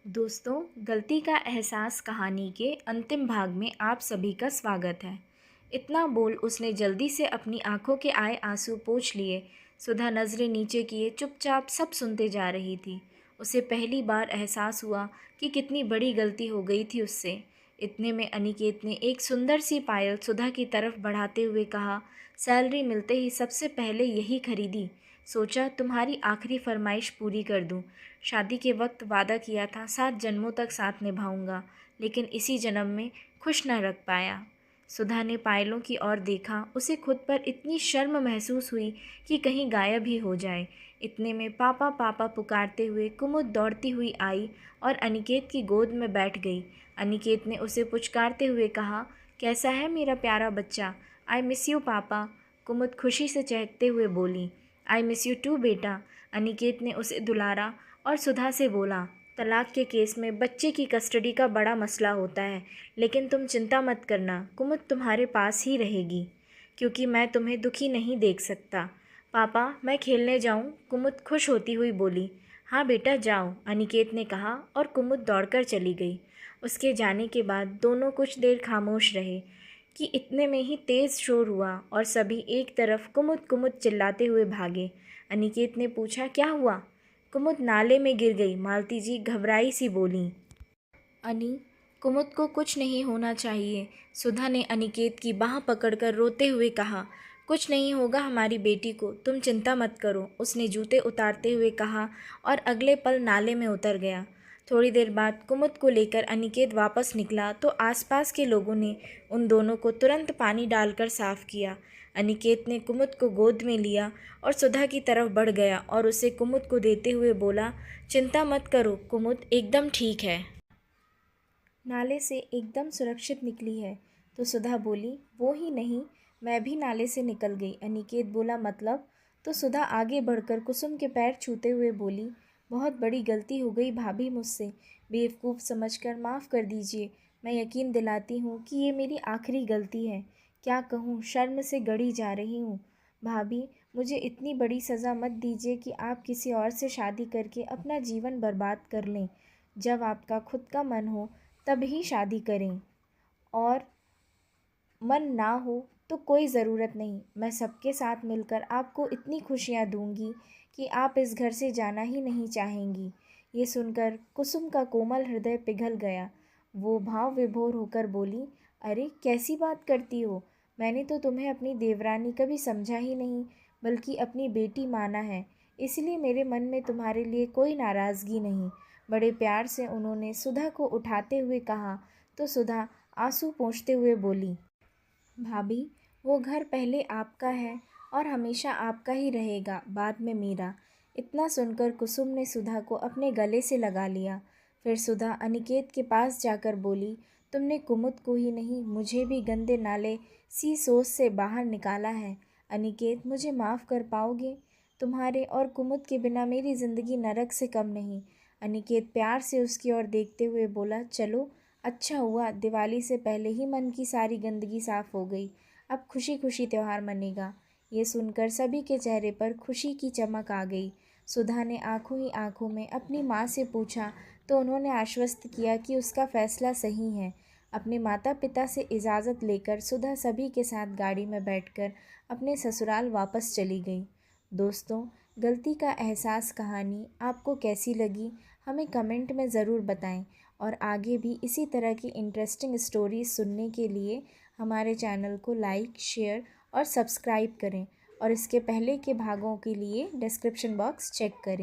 दोस्तों, गलती का एहसास कहानी के अंतिम भाग में आप सभी का स्वागत है। इतना बोल उसने जल्दी से अपनी आंखों के आए आंसू पोंछ लिए। सुधा नज़रें नीचे किए चुपचाप सब सुनते जा रही थी। उसे पहली बार एहसास हुआ कि कितनी बड़ी गलती हो गई थी उससे। इतने में अनिकेत ने एक सुंदर सी पायल सुधा की तरफ बढ़ाते हुए कहा, सैलरी मिलते ही सबसे पहले यही खरीदी। सोचा तुम्हारी आखिरी फरमाइश पूरी कर दूं। शादी के वक्त वादा किया था 7 जन्मों तक साथ निभाऊंगा, लेकिन इसी जन्म में खुश न रख पाया। सुधा ने पायलों की ओर देखा। उसे खुद पर इतनी शर्म महसूस हुई कि कहीं गायब ही हो जाए। इतने में पापा पापा पुकारते हुए कुमुद दौड़ती हुई आई और अनिकेत की गोद में बैठ गई। अनिकेत ने उसे पुचकारते हुए कहा, कैसा है मेरा प्यारा बच्चा? आई मिस यू पापा। कुमुद खुशी से चहकते हुए बोली, आई मिस यू टू बेटा। अनिकेत ने उसे दुलारा और सुधा से बोला, तलाक के केस में बच्चे की कस्टडी का बड़ा मसला होता है, लेकिन तुम चिंता मत करना, कुमुद तुम्हारे पास ही रहेगी, क्योंकि मैं तुम्हें दुखी नहीं देख सकता। पापा मैं खेलने जाऊं? कुमुद खुश होती हुई बोली। हाँ बेटा जाओ, अनिकेत ने कहा और कुमुद दौड़कर चली गई। उसके जाने के बाद दोनों कुछ देर खामोश रहे कि इतने में ही तेज़ शोर हुआ और सभी एक तरफ कुमुद कुमुद चिल्लाते हुए भागे। अनिकेत ने पूछा, क्या हुआ? कुमुद नाले में गिर गई, मालती जी घबराई सी बोली। अनी, कुमुद को कुछ नहीं होना चाहिए, सुधा ने अनिकेत की बाह पकड़कर रोते हुए कहा। कुछ नहीं होगा हमारी बेटी को, तुम चिंता मत करो, उसने जूते उतारते हुए कहा और अगले पल नाले में उतर गया। थोड़ी देर बाद कुमुद को लेकर अनिकेत वापस निकला तो आसपास के लोगों ने उन दोनों को तुरंत पानी डालकर साफ किया। अनिकेत ने कुमुद को गोद में लिया और सुधा की तरफ बढ़ गया और उसे कुमुद को देते हुए बोला, चिंता मत करो कुमुद, एकदम ठीक है। नाले से एकदम सुरक्षित निकली है। तो सुधा बोली, वो ही नहीं, मैं भी नाले से निकल गई। अनिकेत बोला, मतलब? तो सुधा आगे बढ़कर कुसुम के पैर छूते हुए बोली, बहुत बड़ी गलती हो गई भाभी मुझसे, बेवकूफ़ समझकर माफ़ कर दीजिए। मैं यकीन दिलाती हूँ कि ये मेरी आखिरी गलती है। क्या कहूँ, शर्म से गड़ी जा रही हूँ। भाभी मुझे इतनी बड़ी सज़ा मत दीजिए कि आप किसी और से शादी करके अपना जीवन बर्बाद कर लें। जब आपका खुद का मन हो तब ही शादी करें, और मन ना हो तो कोई ज़रूरत नहीं। मैं सबके साथ मिलकर आपको इतनी खुशियाँ दूंगी कि आप इस घर से जाना ही नहीं चाहेंगी। ये सुनकर कुसुम का कोमल हृदय पिघल गया। वो भाव विभोर होकर बोली, अरे कैसी बात करती हो? मैंने तो तुम्हें अपनी देवरानी कभी समझा ही नहीं, बल्कि अपनी बेटी माना है। इसलिए मेरे मन में तुम्हारे लिए कोई नाराज़गी नहीं। बड़े प्यार से उन्होंने सुधा को उठाते हुए कहा तो सुधा आंसू पोंछते हुए बोली, भाभी वो घर पहले आपका है और हमेशा आपका ही रहेगा, बाद में मेरा। इतना सुनकर कुसुम ने सुधा को अपने गले से लगा लिया। फिर सुधा अनिकेत के पास जाकर बोली, तुमने कुमुद को ही नहीं मुझे भी गंदे नाले सी सोच से बाहर निकाला है। अनिकेत मुझे माफ़ कर पाओगे? तुम्हारे और कुमुद के बिना मेरी ज़िंदगी नरक से कम नहीं। अनिकेत प्यार से उसकी ओर देखते हुए बोला, चलो अच्छा हुआ, दिवाली से पहले ही मन की सारी गंदगी साफ़ हो गई। अब खुशी खुशी त्यौहार मनेगा। ये सुनकर सभी के चेहरे पर खुशी की चमक आ गई। सुधा ने आंखों ही आंखों में अपनी माँ से पूछा तो उन्होंने आश्वस्त किया कि उसका फैसला सही है। अपने माता पिता से इजाज़त लेकर सुधा सभी के साथ गाड़ी में बैठकर अपने ससुराल वापस चली गई। दोस्तों, गलती का एहसास कहानी आपको कैसी लगी हमें कमेंट में ज़रूर बताएं, और आगे भी इसी तरह की इंटरेस्टिंग स्टोरीज सुनने के लिए हमारे चैनल को लाइक, शेयर और सब्सक्राइब करें, और इसके पहले के भागों के लिए डिस्क्रिप्शन बॉक्स चेक करें।